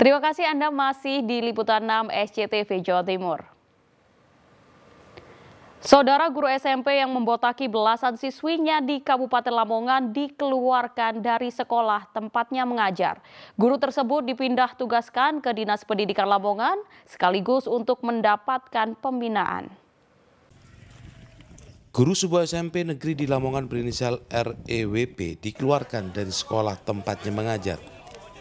Terima kasih Anda masih di Liputan 6 SCTV Jawa Timur. Saudara guru SMP yang membotaki belasan siswinya di Kabupaten Lamongan dikeluarkan dari sekolah tempatnya mengajar. Guru tersebut dipindah tugaskan ke Dinas Pendidikan Lamongan sekaligus untuk mendapatkan pembinaan. Guru sebuah SMP negeri di Lamongan berinisial REWP dikeluarkan dari sekolah tempatnya mengajar.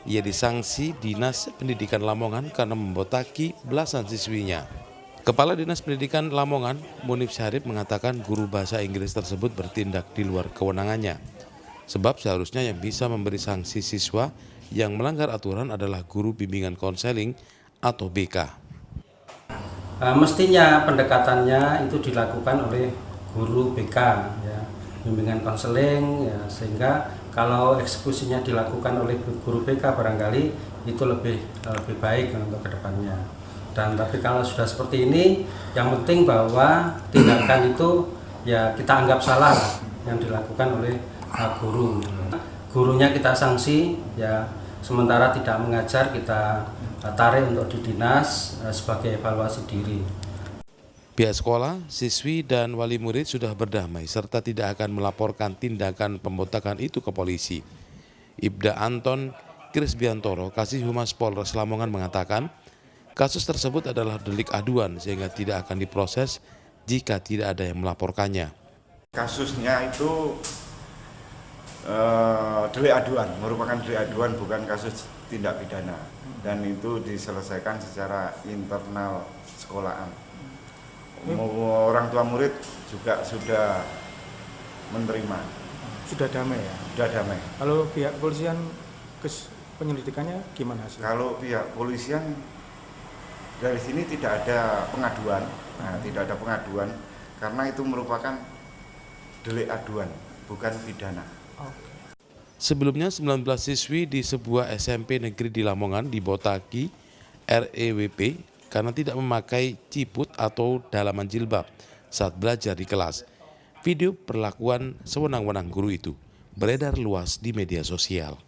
Ia disanksi Dinas Pendidikan Lamongan karena membotaki belasan siswinya. Kepala Dinas Pendidikan Lamongan, Munif Syarif mengatakan guru bahasa Inggris tersebut bertindak di luar kewenangannya. Sebab seharusnya yang bisa memberi sanksi siswa yang melanggar aturan adalah guru bimbingan konseling atau BK. Mestinya pendekatannya itu dilakukan oleh guru BK, ya, bimbingan konseling, ya, sehingga kalau eksekusinya dilakukan oleh guru BK barangkali itu lebih baik untuk kedepannya. Dan tapi kalau sudah seperti ini, yang penting bahwa tindakan itu ya kita anggap salah yang dilakukan oleh guru. Gurunya kita sanksi, ya sementara tidak mengajar kita tarik untuk di dinas sebagai evaluasi diri. Pihak sekolah, siswi dan wali murid sudah berdamai serta tidak akan melaporkan tindakan pembotakan itu ke polisi. Ibda Anton Krisbiantoro, Kasih Humas Polres Lamongan mengatakan, kasus tersebut adalah delik aduan sehingga tidak akan diproses jika tidak ada yang melaporkannya. Kasusnya itu delik aduan, merupakan delik aduan bukan kasus tindak pidana. Dan itu diselesaikan secara internal sekolahan. Orang tua murid juga sudah menerima. Sudah damai ya? Sudah damai. Kalau pihak kepolisian penyelidikannya gimana hasilnya? Kalau pihak kepolisian dari sini tidak ada pengaduan, tidak ada pengaduan karena itu merupakan delik aduan, bukan pidana. Sebelumnya 19 siswi di sebuah SMP negeri di Lamongan dibotaki REWP karena tidak memakai ciput atau dalaman jilbab saat belajar di kelas. Video perlakuan sewenang-wenang guru itu beredar luas di media sosial.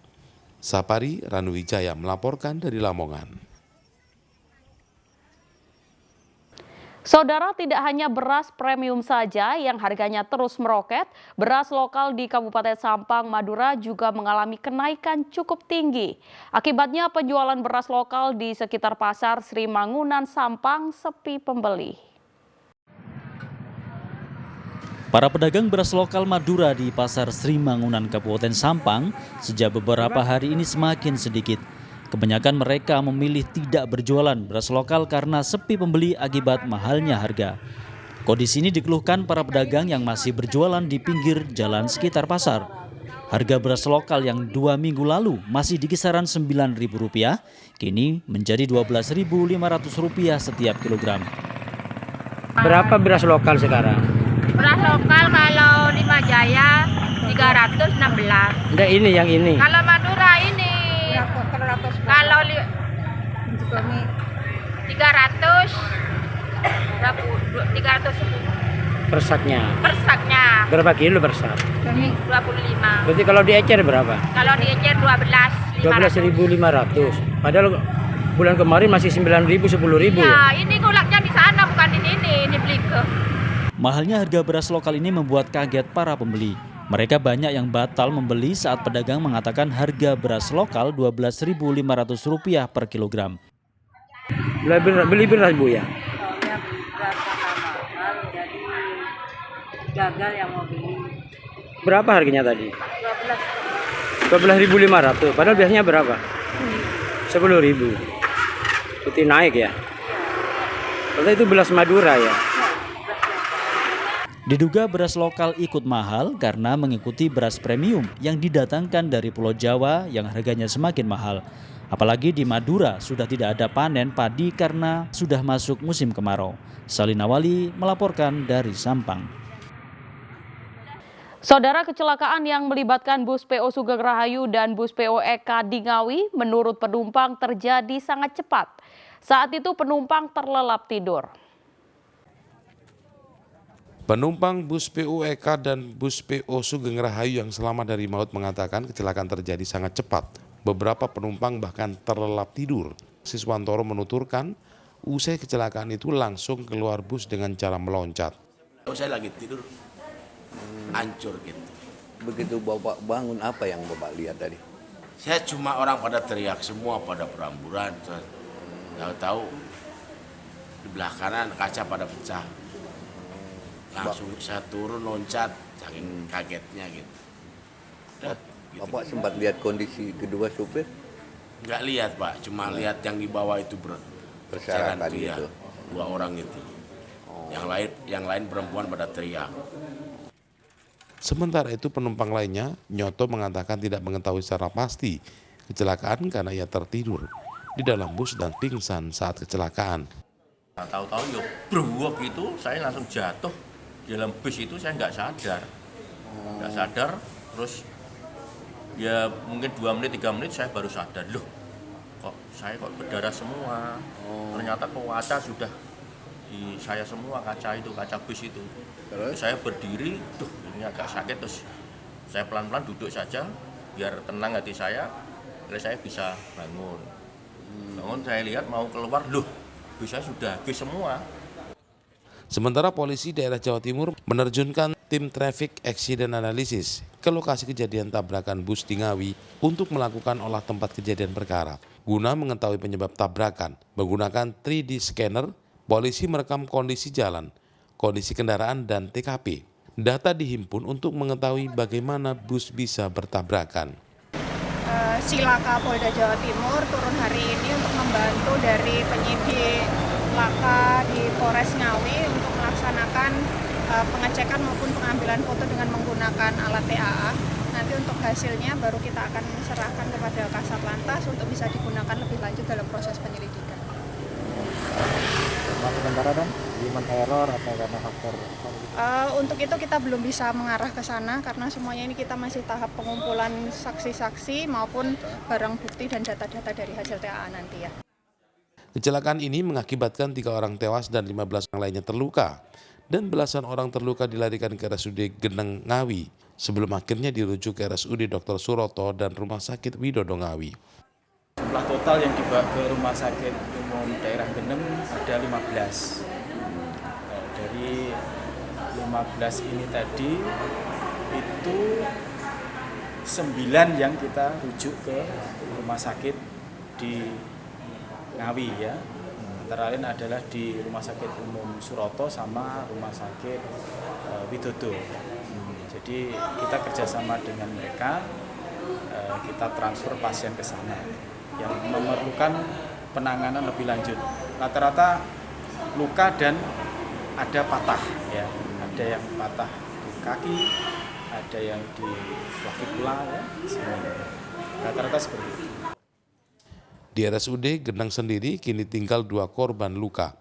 Sapari Ranuwijaya melaporkan dari Lamongan. Saudara, tidak hanya beras premium saja yang harganya terus meroket, beras lokal di Kabupaten Sampang, Madura juga mengalami kenaikan cukup tinggi. Akibatnya penjualan beras lokal di sekitar pasar Sri Mangunan Sampang sepi pembeli. Para pedagang beras lokal Madura di pasar Sri Mangunan Kabupaten Sampang sejak beberapa hari ini semakin sedikit. Kebanyakan mereka memilih tidak berjualan beras lokal karena sepi pembeli akibat mahalnya harga. Kondisi ini dikeluhkan para pedagang yang masih berjualan di pinggir jalan sekitar pasar. Harga beras lokal yang 2 minggu lalu masih di kisaran Rp9.000, kini menjadi Rp12.500 setiap kilogram. Berapa beras lokal sekarang? Beras lokal kalau Limajaya 316. Enggak, ini yang ini. Kalau Madura ini kalau 310 Persaknya. persaknya Berapa kilo persak? 25. Berarti kalau diecer berapa? Kalau diecer 12.500. Padahal bulan kemarin masih 9.000, 10.000 ya? Ya, ini gulaknya di sana bukan di sini, di Bliko. Mahalnya harga beras lokal ini membuat kaget para pembeli. Mereka banyak yang batal membeli saat pedagang mengatakan harga beras lokal Rp12.500 per kilogram. Beli beras Bu ya? Gagal yang mau beli. Berapa harganya tadi? 12.500. Padahal biasanya berapa? 10.000. Itu naik ya? Padahal itu beras Madura ya? Diduga beras lokal ikut mahal karena mengikuti beras premium yang didatangkan dari Pulau Jawa yang harganya semakin mahal. Apalagi di Madura sudah tidak ada panen padi karena sudah masuk musim kemarau. Salina Wali melaporkan dari Sampang. Saudara, kecelakaan yang melibatkan bus PO Sugeng Rahayu dan bus PO Eka di Ngawi menurut penumpang terjadi sangat cepat. Saat itu penumpang terlelap tidur. Penumpang bus PO Eka dan bus PO Sugeng Rahayu yang selamat dari maut mengatakan kecelakaan terjadi sangat cepat Beberapa penumpang bahkan terlelap tidur. Siswantoro menuturkan, usai kecelakaan itu langsung keluar bus dengan cara meloncat. Saya lagi tidur, hancur gitu. Begitu Bapak bangun, apa yang Bapak lihat tadi? Saya cuma orang pada teriak semua, pada beramburan. Tahu-tahu di belah kanan kaca pada pecah. Langsung saya turun loncat, saking kagetnya gitu. Udah, gitu. Bapak sempat lihat kondisi kedua supir? Nggak lihat Pak, cuma lihat yang di bawah itu Berserakan itu ya, gitu. 2 orang itu. Yang lain perempuan pada teriak. Sementara itu penumpang lainnya, Nyoto mengatakan tidak mengetahui secara pasti kecelakaan karena ia tertidur di dalam bus dan pingsan saat kecelakaan. Nah, tahu-tahu ya brewok itu saya langsung jatuh di dalam bus itu, saya nggak sadar, terus ya mungkin 2 menit 3 menit saya baru sadar, loh kok saya berdarah semua, ternyata kaca sudah di saya semua, kaca bus itu. Terus saya berdiri, tuh ini agak sakit, terus saya pelan-pelan duduk saja biar tenang hati saya, akhirnya saya bisa bangun. Saya lihat mau keluar, loh bus saya sudah habis semua. Sementara polisi daerah Jawa Timur menerjunkan tim Traffic Accident Analysis ke lokasi kejadian tabrakan bus di Ngawi untuk melakukan olah tempat kejadian perkara. Guna mengetahui penyebab tabrakan, menggunakan 3D scanner, polisi merekam kondisi jalan, kondisi kendaraan, dan TKP. Data dihimpun untuk mengetahui bagaimana bus bisa bertabrakan. Silaka Polda Jawa Timur turun hari ini untuk membantu dari penyidik Laka di Polres Ngawi untuk melaksanakan pengecekan maupun pengambilan foto dengan menggunakan alat TAA. Nanti untuk hasilnya baru kita akan serahkan kepada Kasat Lantas untuk bisa digunakan lebih lanjut dalam proses penyelidikan. Sementara kan human error atau karena faktor? Untuk itu kita belum bisa mengarah ke sana karena semuanya ini kita masih tahap pengumpulan saksi-saksi maupun barang bukti dan data-data dari hasil TAA nanti ya. Kecelakaan ini mengakibatkan 3 orang tewas dan 15 orang lainnya terluka. Dan belasan orang terluka dilarikan ke RSUD Geneng Ngawi sebelum akhirnya dirujuk ke RSUD Dr. Suroto dan Rumah Sakit Widodo Ngawi. Jumlah total yang dibawa ke Rumah Sakit Umum Daerah Geneng ada 15. Dari 15 ini tadi itu 9 yang kita rujuk ke rumah sakit di Ngawi ya. Antara lain adalah di Rumah Sakit Umum Suroto sama Rumah Sakit Widodo. Jadi kita kerjasama dengan mereka, kita transfer pasien ke sana yang memerlukan penanganan lebih lanjut. Rata-rata luka dan ada patah ya, ada yang patah di kaki, ada yang di clavicula ya, sini. Rata-rata seperti itu. Di RSUD Geneng sendiri kini tinggal 2 korban luka.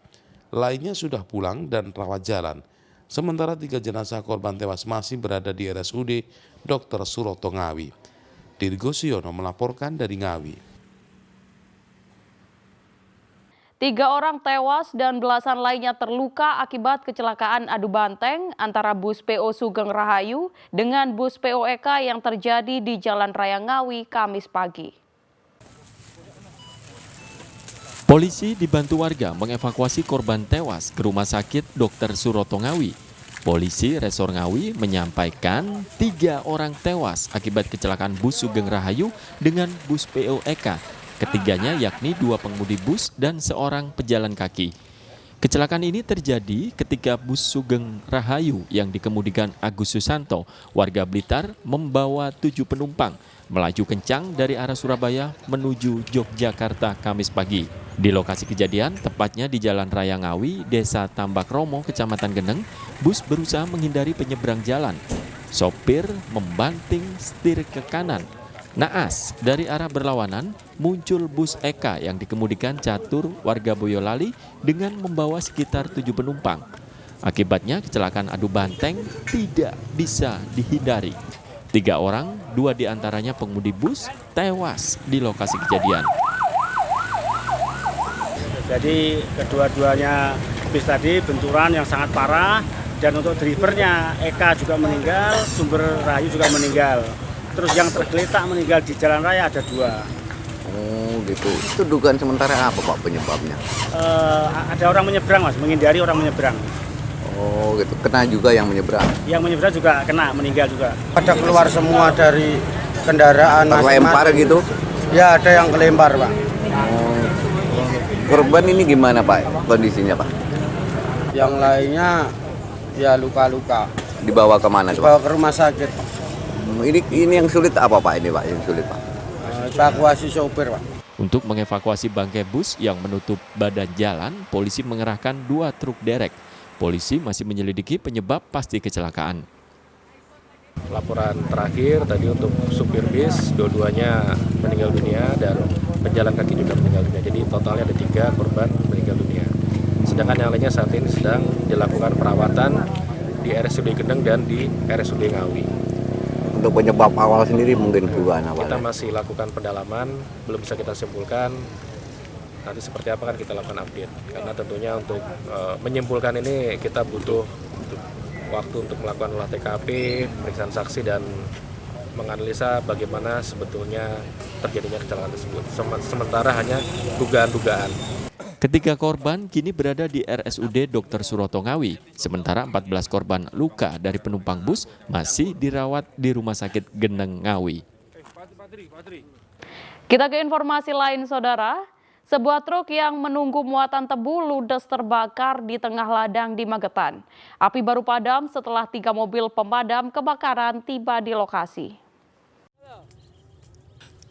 Lainnya sudah pulang dan rawat jalan. Sementara 3 jenazah korban tewas masih berada di RSUD Dr. Suroto Ngawi. Dirgo Siono melaporkan dari Ngawi. 3 orang tewas dan belasan lainnya terluka akibat kecelakaan adu banteng antara bus PO Sugeng Rahayu dengan bus PO Eka yang terjadi di Jalan Raya Ngawi Kamis pagi. Polisi dibantu warga mengevakuasi korban tewas ke Rumah Sakit Dr. Suroto Ngawi. Polisi Resor Ngawi menyampaikan 3 orang tewas akibat kecelakaan bus Sugeng Rahayu dengan bus PO Eka. Ketiganya yakni 2 pengemudi bus dan seorang pejalan kaki. Kecelakaan ini terjadi ketika bus Sugeng Rahayu yang dikemudikan Agus Susanto, warga Blitar, membawa 7 penumpang, melaju kencang dari arah Surabaya menuju Yogyakarta Kamis pagi. Di lokasi kejadian, tepatnya di Jalan Raya Ngawi, Desa Tambak Romo, Kecamatan Geneng, bus berusaha menghindari penyeberang jalan. Sopir membanting setir ke kanan. Naas, dari arah berlawanan, muncul bus Eka yang dikemudikan Catur, warga Boyolali, dengan membawa sekitar 7 penumpang. Akibatnya, kecelakaan adu banteng tidak bisa dihindari. 3 orang, 2 diantaranya pengemudi bus, tewas di lokasi kejadian. Jadi kedua-duanya bis tadi benturan yang sangat parah, dan untuk drivernya Eka juga meninggal, Sugeng Rahayu juga meninggal. Terus yang tergeletak meninggal di jalan raya ada 2. Oh gitu. Itu dugaan sementara apa Pak penyebabnya? Ada orang menyeberang Mas, menghindari orang menyeberang. Oh gitu. Kena juga yang menyeberang. Yang menyeberang juga kena, meninggal juga. Ada keluar semua dari kendaraan terlempar gitu? Ya ada yang kelempar Pak. Oh. Korban ini gimana Pak kondisinya Pak? Yang lainnya ya luka-luka. Dibawa kemana tuh? Dibawa ke rumah sakit. Ini yang sulit apa Pak ini Pak? Yang sulit Pak? Evakuasi sopir Pak. Untuk mengevakuasi bangkai bus yang menutup badan jalan, polisi mengerahkan 2 truk derek. Polisi masih menyelidiki penyebab pasti kecelakaan. Laporan terakhir tadi untuk supir bis, dua-duanya meninggal dunia dan penjalan kaki juga meninggal dunia. Jadi totalnya ada 3 korban meninggal dunia. Sedangkan yang lainnya saat ini sedang dilakukan perawatan di RSUD Gendeng dan di RSUD Ngawi. Untuk penyebab awal sendiri mungkin dugaan apa? Kita masih lakukan pendalaman, belum bisa kita simpulkan. Nanti seperti apa kan kita lakukan update. Karena tentunya untuk menyimpulkan ini kita butuh waktu untuk melakukan olah TKP, pemeriksaan saksi dan menganalisa bagaimana sebetulnya terjadinya kecelakaan tersebut. Sementara hanya dugaan-dugaan. Ketiga korban kini berada di RSUD Dr. Suroto Ngawi, sementara 14 korban luka dari penumpang bus masih dirawat di Rumah Sakit Gendeng Ngawi. Kita ke informasi lain, Saudara. Sebuah truk yang menunggu muatan tebu ludes terbakar di tengah ladang di Magetan. Api baru padam setelah 3 mobil pemadam kebakaran tiba di lokasi.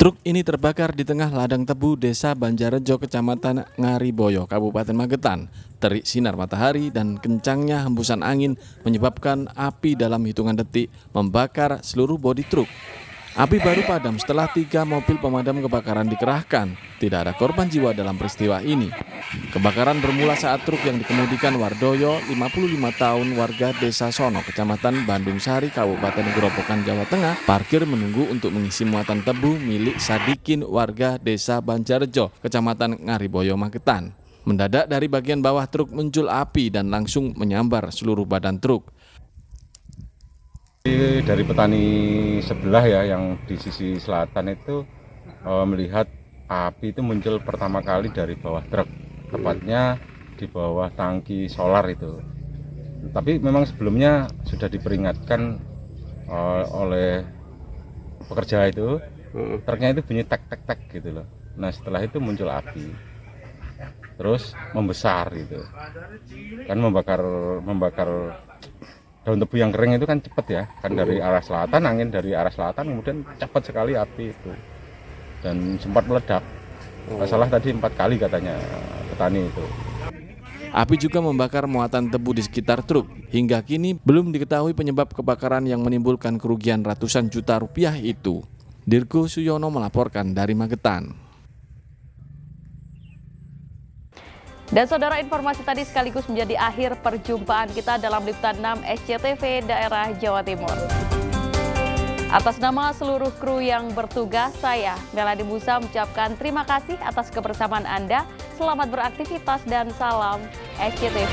Truk ini terbakar di tengah ladang tebu Desa Banjarejo, Kecamatan Ngariboyo, Kabupaten Magetan. Terik sinar matahari dan kencangnya hembusan angin menyebabkan api dalam hitungan detik membakar seluruh bodi truk. Api baru padam setelah 3 mobil pemadam kebakaran dikerahkan. Tidak ada korban jiwa dalam peristiwa ini. Kebakaran bermula saat truk yang dikemudikan Wardoyo, 55 tahun, warga Desa Sono, Kecamatan Bandung Sari, Kabupaten Gerobokan, Jawa Tengah, parkir menunggu untuk mengisi muatan tebu milik Sadikin, warga Desa Banjarejo, Kecamatan Ngariboyo, Magetan. Mendadak dari bagian bawah truk muncul api dan langsung menyambar seluruh badan truk. Dari petani sebelah ya yang di sisi selatan itu melihat api itu muncul pertama kali dari bawah truk, tepatnya di bawah tangki solar itu. Tapi memang sebelumnya sudah diperingatkan oleh pekerja itu, truknya itu bunyi tek tek tek gitu loh. Nah setelah itu muncul api, terus membesar gitu, kan membakar daun tebu yang kering itu kan cepat ya, kan dari arah selatan, angin dari arah selatan, kemudian cepat sekali api itu dan sempat meledak. Nggak salah tadi 4 kali katanya petani itu. Api juga membakar muatan tebu di sekitar truk. Hingga kini belum diketahui penyebab kebakaran yang menimbulkan kerugian ratusan juta rupiah itu. Dirgo Suyono melaporkan dari Magetan. Dan Saudara, informasi tadi sekaligus menjadi akhir perjumpaan kita dalam Liputan 6 SCTV Daerah Jawa Timur. Atas nama seluruh kru yang bertugas, saya Melanie Musa mengucapkan terima kasih atas kebersamaan Anda. Selamat beraktivitas dan salam SCTV.